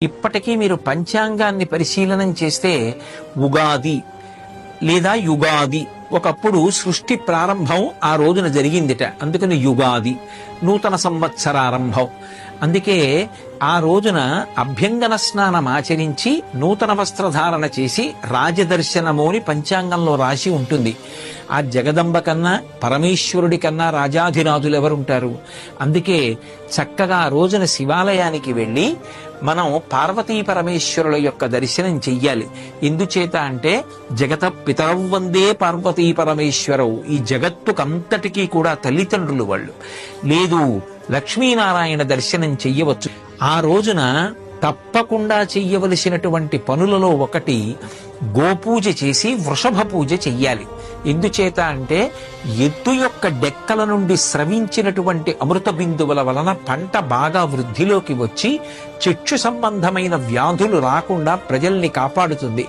ఇప్పటికీ మీరు పంచాంగాన్ని పరిశీలనం చేస్తే ఉగాది లేదా యుగాది ఒకప్పుడు సృష్టి ప్రారంభం ఆ రోజున జరిగిందిట, అందుకని యుగాది నూతన సంవత్సరారంభం. అందుకే ఆ రోజున అభ్యంగన స్నానం ఆచరించి నూతన వస్త్రధారణ చేసి రాజదర్శనము అని పంచాంగంలో రాసి ఉంటుంది. ఆ జగదంబ కన్నా పరమేశ్వరుడి కన్నా రాజాధిరాజులు ఎవరుంటారు? అందుకే చక్కగా ఆ రోజున శివాలయానికి వెళ్ళి మనం పార్వతీ పరమేశ్వరుల యొక్క దర్శనం చెయ్యాలి. ఎందుచేత అంటే జగత పితరౌ వందే పార్వతీ పరమేశ్వరవు, ఈ జగత్తుకంతటికీ కూడా తల్లిదండ్రులు వాళ్ళు. లేదు లక్ష్మీనారాయణ దర్శనం చెయ్యవచ్చు. ఆ రోజున తప్పకుండా చెయ్యవలసినటువంటి పనులలో ఒకటి గోపూజ చేసి వృషభ పూజ చెయ్యాలి. ఎందుచేత అంటే ఎద్దు యొక్క డెక్కల నుండి స్రవించినటువంటి అమృత బిందువుల వలన పంట బాగా వృద్ధిలోకి వచ్చి చక్షు సంబంధమైన వ్యాధులు రాకుండా ప్రజల్ని కాపాడుతుంది.